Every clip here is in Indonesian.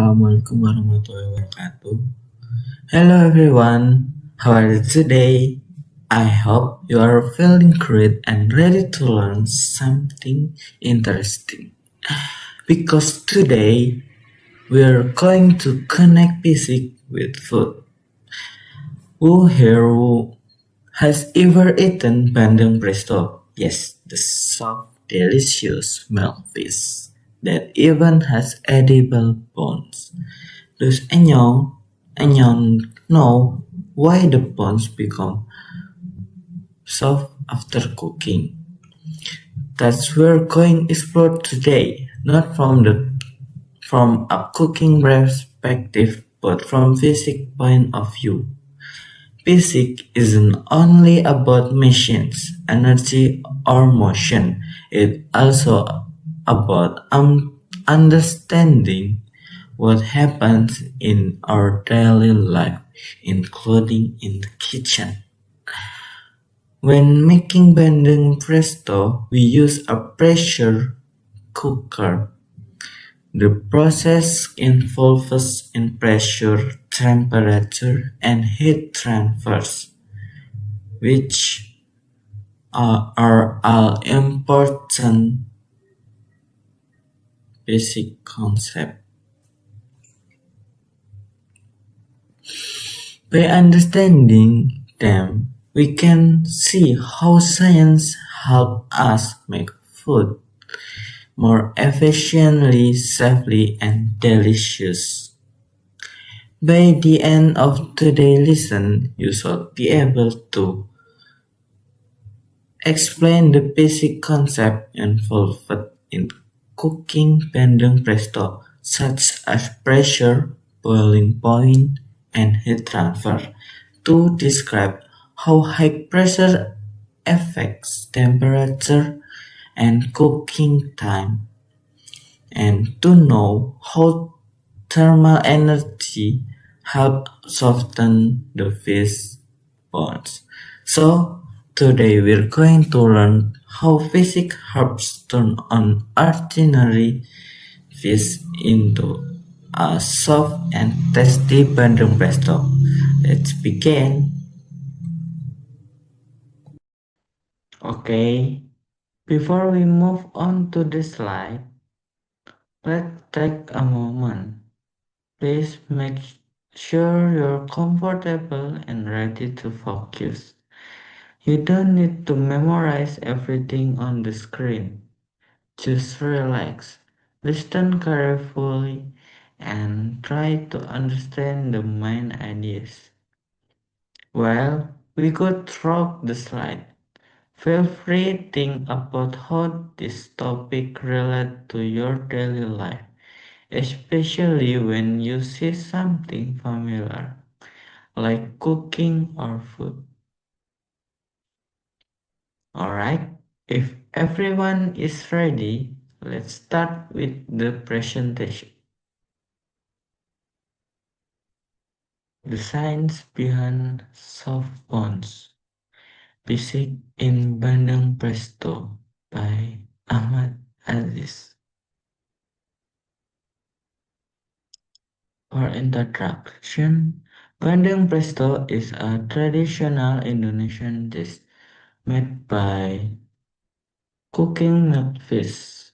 Assalamualaikum warahmatullahi wabarakatuh. Hello everyone, how are you today? I hope you are feeling great and ready to learn something interesting. Because today we are going to connect physics with food. Who here has ever eaten bandeng presto? Yes, the soft, delicious milk fish that even has edible bones. Does anyone know why the bones become soft after cooking? That's where we're going to explore today, not from a cooking perspective, but from physics point of view. Physics isn't only about machines, energy, or motion. It's also about understanding what happens in our daily life, including in the kitchen. When making bandeng presto, we use a pressure cooker. The process involves in pressure, temperature, and heat transfers, which are all important basic concepts. By understanding them, we can see how science helps us make food more efficiently, safely, and delicious. By the end of today's lesson, you should be able to explain the basic concept involved in cooking bandeng presto, such as pressure, boiling point, and heat transfer, to describe how high pressure affects temperature and cooking time, and to know how thermal energy help soften the fish bones. So today we're going to learn how physics helps turn on ordinary fish into a soft and tasty bandung presto. Let's begin. Okay, before we move on to the slide, let's take a moment. Please make sure you're comfortable and ready to focus. You don't need to memorize everything on the screen. Just relax, listen carefully, and try to understand the main ideas. Well, we go through the slide. Feel free to think about how this topic relates to your daily life, especially when you see something familiar, like cooking or food. Alright, if everyone is ready, let's start with the presentation. The science behind soft bonds. Basic in Bandung Presto by Ahmad Aziz. For introduction, Bandung Presto is a traditional Indonesian dish made by cooking milk fish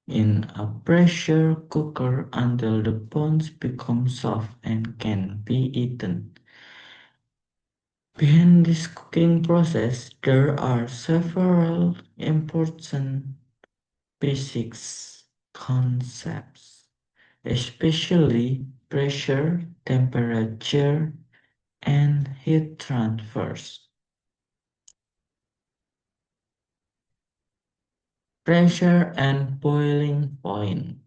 in a pressure cooker until the bones become soft and can be eaten. Behind this cooking process, there are several important basics concepts, especially pressure, temperature, and heat transfers. Pressure and boiling point.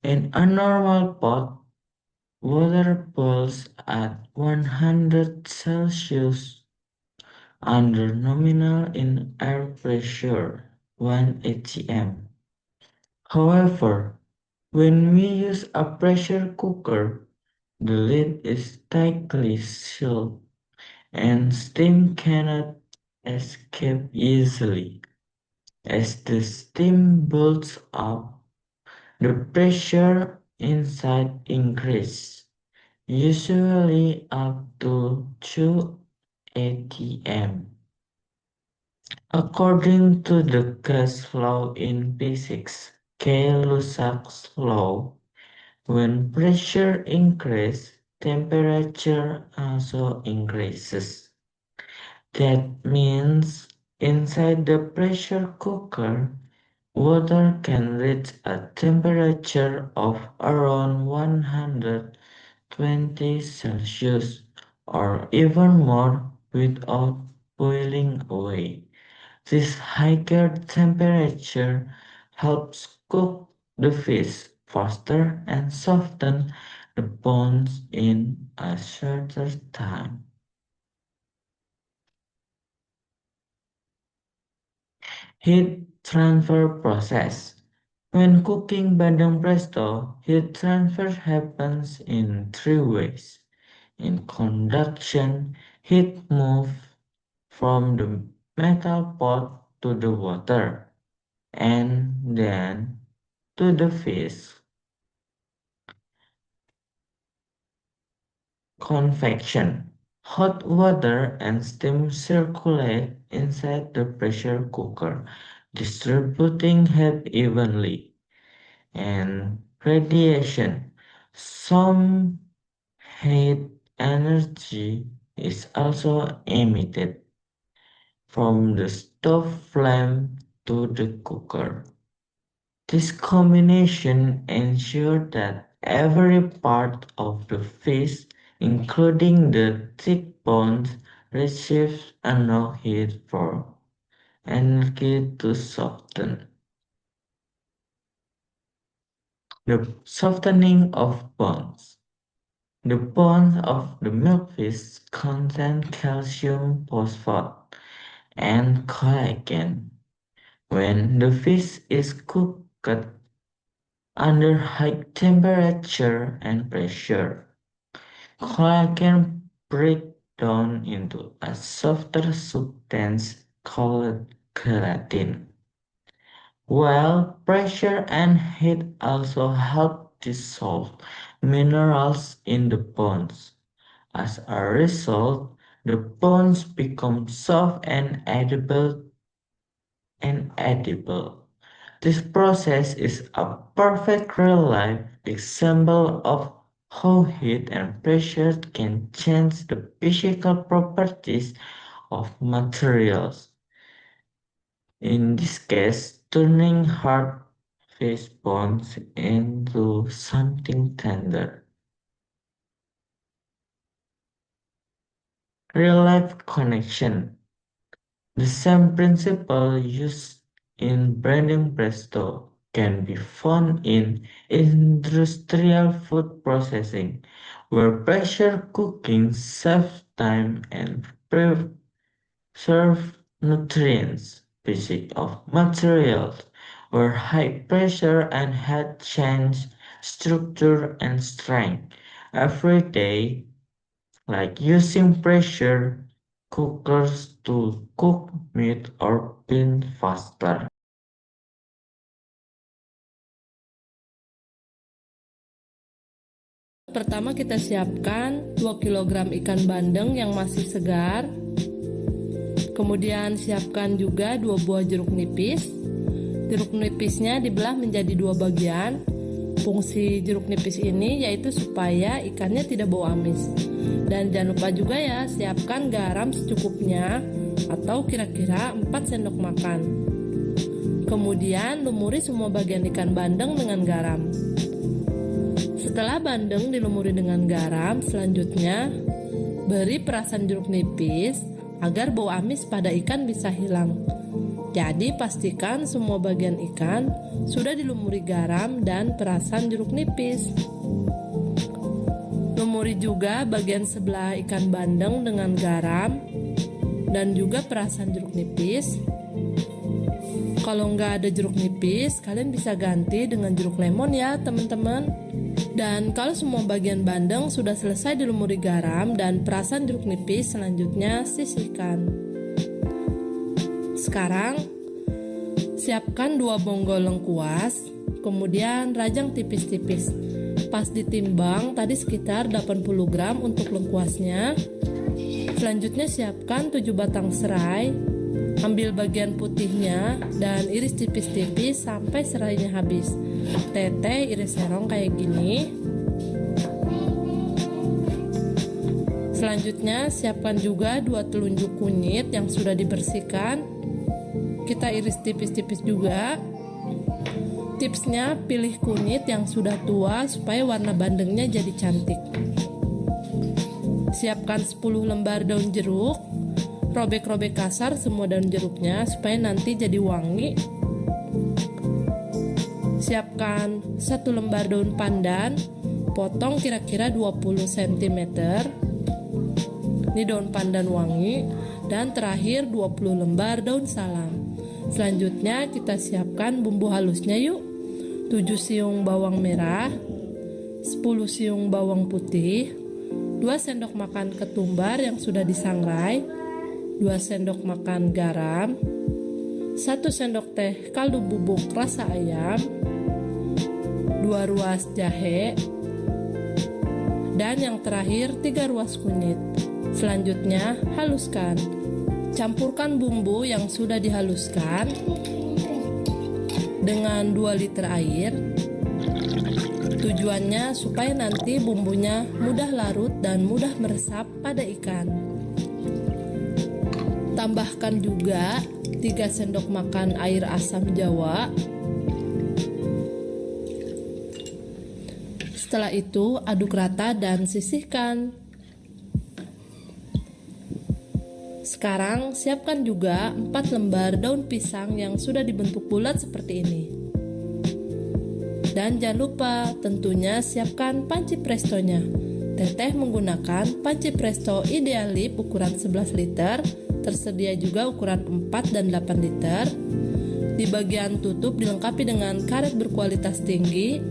In a normal pot, water boils at 100 Celsius under nominal in air pressure 1 atm. However, when we use a pressure cooker, the lid is tightly sealed and steam cannot escape easily. As the steam builds up, the pressure inside increase, usually up to 2 atm. According to the gas law in physics, Gay-Lussac's law, when pressure increases, temperature also increases. That means inside the pressure cooker, water can reach a temperature of around 120 Celsius or even more without boiling away. This higher temperature helps cook the fish faster and soften the bones in a shorter time. Heat transfer process. When cooking bandeng presto, heat transfer happens in three ways. In conduction, heat moves from the metal pot to the water and then to the fish. Convection. Hot water and steam circulate inside the pressure cooker, distributing heat evenly. And radiation. Some heat energy is also emitted from the stove flame to the cooker. This combination ensures that every part of the fish, including the thick bones, receives enough heat for energy to soften. The softening of bones. The bones of the milkfish contain calcium phosphate and collagen. When the fish is cooked under high temperature and pressure, collagen breaks down into a softer substance called gelatin. While pressure and heat also help dissolve minerals in the bones. As a result, the bones become soft and edible. This process is a perfect real-life example of how heat and pressure can change the physical properties of materials. In this case, turning hard fish bones into something tender. Real-life connection. The same principle used in branding presto can be found in industrial food processing, where pressure cooking saves time and preserves nutrients. Physics of materials, where high pressure and heat change structure and strength every day, like using pressure cookers to cook meat or beans faster. Pertama kita siapkan 2 kg ikan bandeng yang masih segar. Kemudian siapkan juga 2 buah jeruk nipis. Jeruk nipisnya dibelah menjadi 2 bagian. Fungsi jeruk nipis ini yaitu supaya ikannya tidak bau amis. Dan jangan lupa juga ya, siapkan garam secukupnya atau kira-kira 4 sendok makan. Kemudian lumuri semua bagian ikan bandeng dengan garam. Setelah bandeng dilumuri dengan garam, selanjutnya beri perasan jeruk nipis agar bau amis pada ikan bisa hilang. Jadi pastikan semua bagian ikan sudah dilumuri garam dan perasan jeruk nipis. Lumuri juga bagian sebelah ikan bandeng dengan garam dan juga perasan jeruk nipis. Kalau nggak ada jeruk nipis, kalian bisa ganti dengan jeruk lemon ya teman-teman. Dan kalau semua bagian bandeng sudah selesai dilumuri garam dan perasan jeruk nipis, selanjutnya sisihkan. Sekarang siapkan 2 bonggol lengkuas, kemudian rajang tipis-tipis. Pas ditimbang tadi sekitar 80 gram untuk lengkuasnya. Selanjutnya siapkan 7 batang serai. Ambil bagian putihnya dan iris tipis-tipis sampai serainya habis. Teteh iris serong kayak gini. Selanjutnya siapkan juga 2 telunjuk kunyit yang sudah dibersihkan. Kita iris tipis-tipis juga. Tipsnya pilih kunyit yang sudah tua supaya warna bandengnya jadi cantik. Siapkan 10 lembar daun jeruk. Robek-robek kasar semua daun jeruknya supaya nanti jadi wangi. Siapkan 1 lembar daun pandan, potong kira-kira 20 cm. Ini daun pandan wangi. Dan terakhir 20 lembar daun salam. Selanjutnya kita siapkan bumbu halusnya yuk. 7 siung bawang merah, 10 siung bawang putih, 2 sendok makan ketumbar yang sudah disangrai, 2 sendok makan garam, 1 sendok teh kaldu bubuk rasa ayam, 2 ruas jahe, dan yang terakhir 3 ruas kunyit. Selanjutnya haluskan. Campurkan bumbu yang sudah dihaluskan dengan 2 liter air. Tujuannya supaya nanti bumbunya mudah larut dan mudah meresap pada ikan. Tambahkan juga 3 sendok makan air asam jawa. Setelah itu aduk rata dan sisihkan. Sekarang siapkan juga 4 lembar daun pisang yang sudah dibentuk bulat seperti ini. Dan jangan lupa tentunya siapkan panci prestonya. Teteh menggunakan panci presto Idealip ukuran 11 liter. Tersedia juga ukuran 4 dan 8 liter. Di bagian tutup dilengkapi dengan karet berkualitas tinggi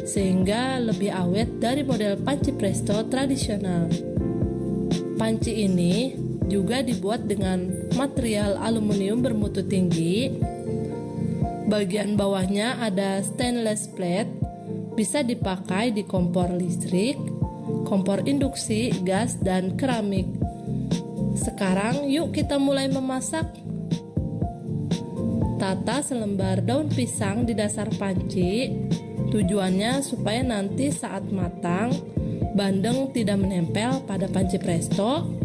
sehingga lebih awet dari model panci presto tradisional. Panci ini juga dibuat dengan material aluminium bermutu tinggi. Bagian bawahnya ada stainless plate, bisa dipakai di kompor listrik, kompor induksi, gas, dan keramik. Sekarang yuk kita mulai memasak. Tata selembar daun pisang di dasar panci. Tujuannya supaya nanti saat matang, bandeng tidak menempel pada panci presto.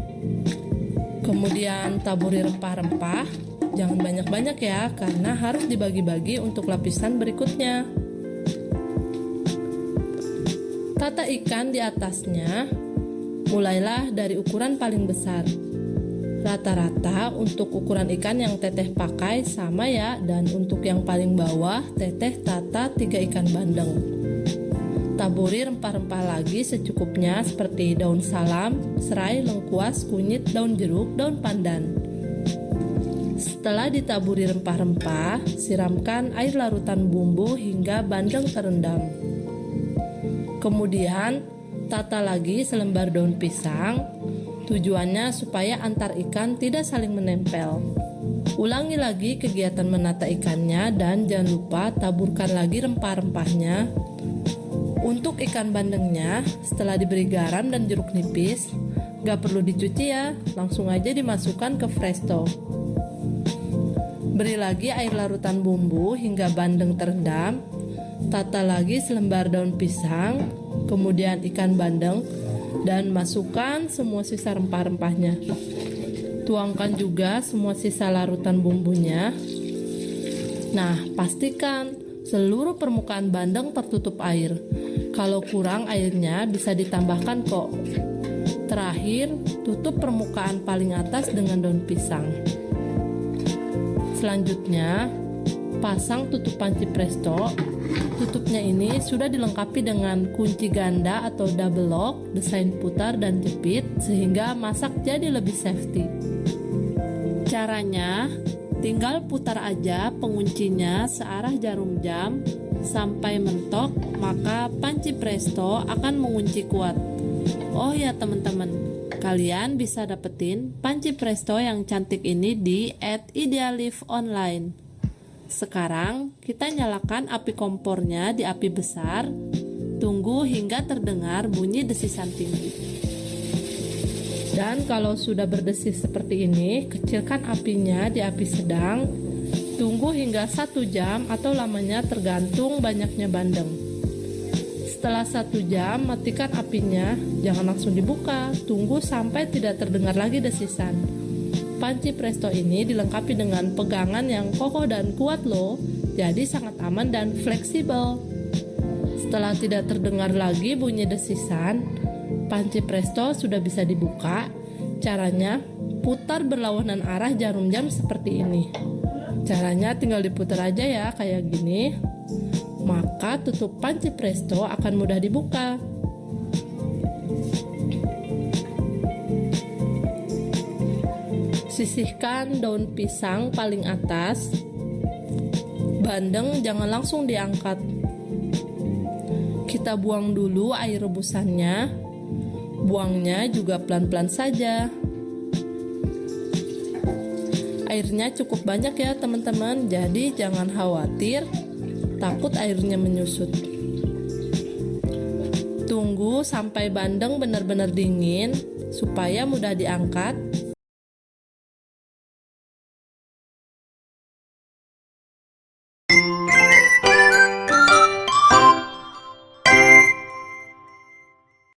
Kemudian taburi rempah-rempah. Jangan banyak-banyak ya, karena harus dibagi-bagi untuk lapisan berikutnya. Tata ikan di atasnya. Mulailah dari ukuran paling besar. Rata-rata untuk ukuran ikan yang teteh pakai sama ya, dan untuk yang paling bawah teteh tata 3 ikan bandeng. Taburi rempah-rempah lagi secukupnya seperti daun salam, serai, lengkuas, kunyit, daun jeruk, daun pandan. Setelah ditaburi rempah-rempah, siramkan air larutan bumbu hingga bandeng terendam. Kemudian tata lagi selembar daun pisang. Tujuannya supaya antar ikan tidak saling menempel. Ulangi lagi kegiatan menata ikannya dan jangan lupa taburkan lagi rempah-rempahnya. Untuk ikan bandengnya, setelah diberi garam dan jeruk nipis, gak perlu dicuci ya, langsung aja dimasukkan ke presto. Beri lagi air larutan bumbu hingga bandeng terendam. Tata lagi selembar daun pisang, kemudian ikan bandeng, dan masukkan semua sisa rempah-rempahnya. Tuangkan juga semua sisa larutan bumbunya. Nah, pastikan seluruh permukaan bandeng tertutup air. Kalau kurang airnya bisa ditambahkan kok. Terakhir, tutup permukaan paling atas dengan daun pisang. Selanjutnya, pasang tutup panci presto. Tutupnya ini sudah dilengkapi dengan kunci ganda atau double lock, desain putar dan jepit sehingga masak jadi lebih safety. Caranya, tinggal putar aja penguncinya searah jarum jam sampai mentok, maka panci presto akan mengunci kuat. Oh ya teman-teman, kalian bisa dapetin panci presto yang cantik ini di @idealiftonline. Sekarang kita nyalakan api kompornya di api besar. Tunggu hingga terdengar bunyi desisan tinggi. Dan kalau sudah berdesis seperti ini, kecilkan apinya di api sedang. Tunggu hingga 1 jam atau lamanya tergantung banyaknya bandeng. Setelah 1 jam, matikan apinya, jangan langsung dibuka, tunggu sampai tidak terdengar lagi desisan. Panci presto ini dilengkapi dengan pegangan yang kokoh dan kuat loh, jadi sangat aman dan fleksibel. Setelah tidak terdengar lagi bunyi desisan, panci presto sudah bisa dibuka. Caranya, putar berlawanan arah jarum jam seperti ini. Caranya tinggal diputar aja ya, kayak gini. Maka tutup panci presto akan mudah dibuka. Sisihkan daun pisang paling atas. Bandeng jangan langsung diangkat. Kita buang dulu air rebusannya. Buangnya juga pelan-pelan saja. Airnya cukup banyak ya teman-teman, jadi jangan khawatir takut airnya menyusut. Tunggu sampai bandeng benar-benar dingin supaya mudah diangkat.